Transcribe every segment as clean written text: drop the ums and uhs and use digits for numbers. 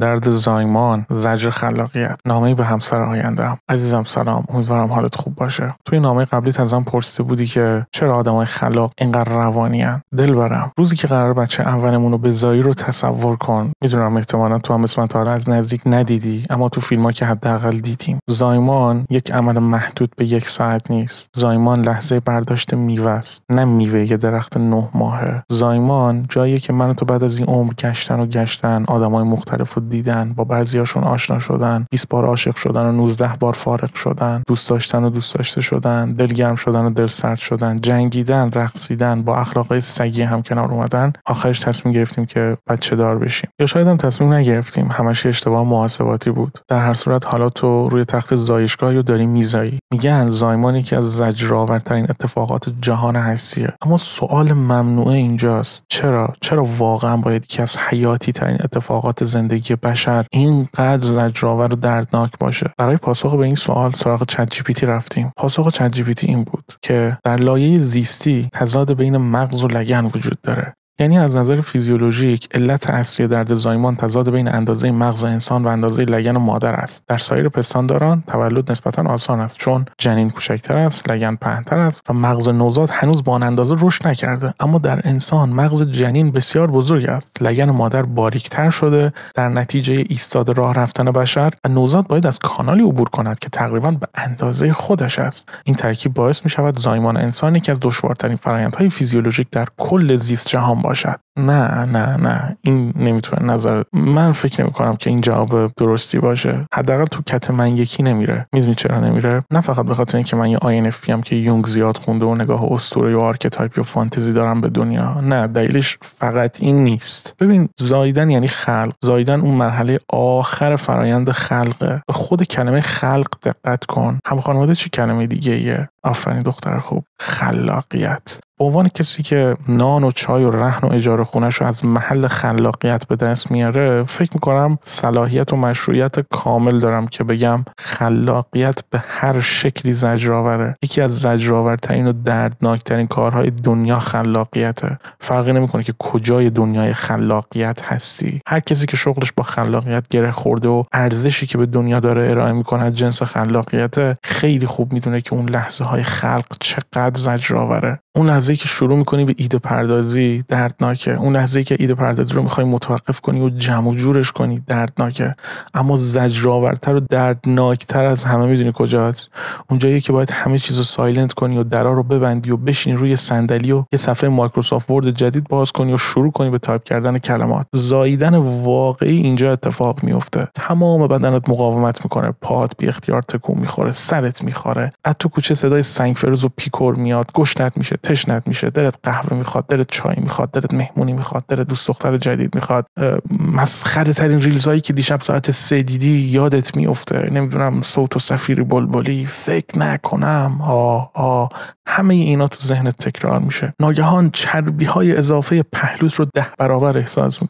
درد زایمان، زجر خلاقیت. نامه‌ای به همسر آینده‌ام. عزیزم سلام، امیدوارم حالت خوب باشه. توی نامه قبلیت ازم پرسیده بودی که چرا آدمای خلاق اینقدر روانی‌ان. دلبرم، روزی که قرار بچه اولمون رو بزایی رو تصور کن. میدونم احتمالاً تو هم مثل من تا حالا از نزدیک ندیدی، اما تو فیلم‌ها که حداقل دیدیم. زایمان یک عمل محدود به 1 ساعت نیست. زایمان لحظه برداشت میوه است، نه میوه یه درخت 9 ماهه. زایمان جاییه که من و تو بعد از این عمر گشتن آدمای مختلف رو دیدن، با بعضیاشون آشنا شدن، 20 بار عاشق شدن و 19 بار فارق شدن، دوست داشتن و دوست داشته شدن، دلگرم شدن و دل سرد شدن، جنگیدن، رقصیدن، با اخلاقای سگی هم کنار اومدن. آخرش تصمیم گرفتیم که بچه دار بشیم، یا شاید هم تصمیم نگرفتیم، همش اشتباه محاسباتی بود. در هر صورت حالا تو روی تخت زایشگاهی رو داری میزایی. میگن زایمان یکی از زجرآورترین اتفاقات جهان هستیه. اما سوال ممنوعه اینجاست، چرا واقعا باید یکی از حیاتی ترین اتفاقات زندگی بشر اینقدر زجرآور و دردناک باشه؟ برای پاسخ به این سوال سراغ چت جی پی تی رفتیم. پاسخ چت جی پی تی این بود که در لایه زیستی تضاد بین مغز و لگن وجود داره. یعنی از نظر فیزیولوژیک علت اصلی درد زایمان تضاد بین اندازه مغز انسان و اندازه لگن مادر است. در سایر پستانداران تولد نسبتا آسان است، چون جنین کوچکتر است، لگن پهن‌تر است و مغز نوزاد هنوز با آن اندازه رشد نکرده. اما در انسان مغز جنین بسیار بزرگ است، لگن مادر باریکتر شده در نتیجه ایستاده راه رفتن بشر و نوزاد باید از کانالی عبور کند که تقریبا به اندازه خودش است. این ترکیب باعث می‌شود زایمان انسان یکی از دشوارترین فرآیندهای فیزیولوژیک در کل زیست جهان باشد. نه این نمیتونه نظر من. فکر نمی کنم که این جواب درستی باشه. حداقل تو کت من یکی نمیره. میدونی چرا نمیره؟ نه فقط به خاطر اینکه من یه INFP ام که یونگ زیاد خونده و نگاه اسطوره‌ای و آرکتایپی و فانتزی دارم به دنیا. نه، دلیلش فقط این نیست. ببین، زاییدن یعنی خلق. زاییدن اون مرحله آخر فرایند خلقه. به خود کلمه خلق دقت کن. هم خانواده چه کلمه دیگه ایه؟ آفرین دختر خوب. خلاقیت. به عنوان کسی که نان و چای و رهن و اجاره خونه‌ش رو از محل خلاقیت به دست میاره، فکر میکنم صلاحیت و مشروعیت کامل دارم که بگم خلاقیت به هر شکلی زجرآوره. یکی از زجرآورترین و دردناکترین کارهای دنیا خلاقیته. فرقی نمیکنه که کجای دنیای خلاقیت هستی. هر کسی که شغلش با خلاقیت گره خورده و ارزشی که به دنیا داره ارائه میکنه جنس خلاقیته، خیلی خوب میدونه که اون لحظه های خلق چقدر زجرآوره. اون لحظه‌ای که شروع می‌کنی به ایده پردازی دردناکه. اون لحظه‌ای که ایده پردازی رو می‌خوای متوقف کنی و جمع و جورش کنی دردناکه. اما زجرآورتر و دردناکتر از همه میدونی کجاست؟ اونجایی که باید همه چیزو سایلنت کنی و درا رو ببندی و بشینی روی صندلی و یه صفحه مایکروسافت ورد جدید باز کنی و شروع کنی به تایپ کردن کلمات. زاییدن واقعی اینجا اتفاق میفته. تمام بدنت مقاومت میکنه، پات بی اختیار تکون میخوره، سرت میخوره. از تو کوچه صدای سنگ فرز و پیکور میاد، گشنت میشه، تشنت میشه، دلت قهوه میخواد، دلت چای میخواد، دلت مهمونی میخواد، دلت دوست دختر جدید میخواد. مسخره ترین ریلزایی که دیشب ساعت 3 دیدی یادت میفته. نمیدونم صوت و صفیر بلبلی، فکر نکنم، همه اینا تو ذهنت تکرار میشه. ناگهان چربی های اضافه پهلوت رو 10 برابر احساس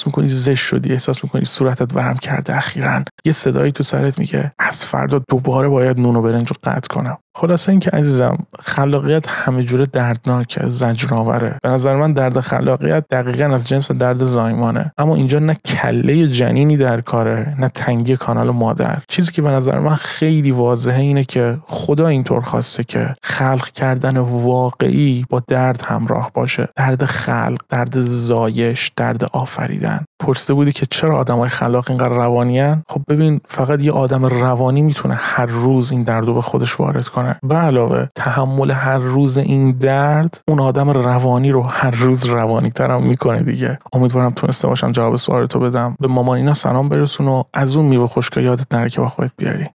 میکنی زشت شدی، احساس میکنی صورتت ورم کرده. اخیراً یه صدایی تو سرت میگه از فردا دوباره باید نون و برنج رو قطع کنم. خلاصه این که عزیزم، خلاقیت همه جوره دردناکه، زجرآوره. به نظر من درد خلاقیت دقیقاً از جنس درد زایمانه. اما اینجا نه کله جنینی در کاره، نه تنگی کانال مادر. چیزی که به نظر من خیلی واضحه اینه که خدا اینطور خواسته که خلق کردن واقعی با درد همراه باشه. درد خلق، درد زایش، درد آفریدن. پرسیده بودی که چرا آدمای خلاق اینقدر روانیان؟ خب ببین، فقط یه آدم روانی میتونه هر روز این دردو به خودش وارد کنه. به علاوه تحمل هر روز این درد اون آدم روانی رو هر روز روانی‌تر هم میکنه دیگه. امیدوارم تونسته باشم جواب سوالتو بدم. به مامانینا سلام برسون و از اون میوه خشک یادت نره که با خودت بیاری.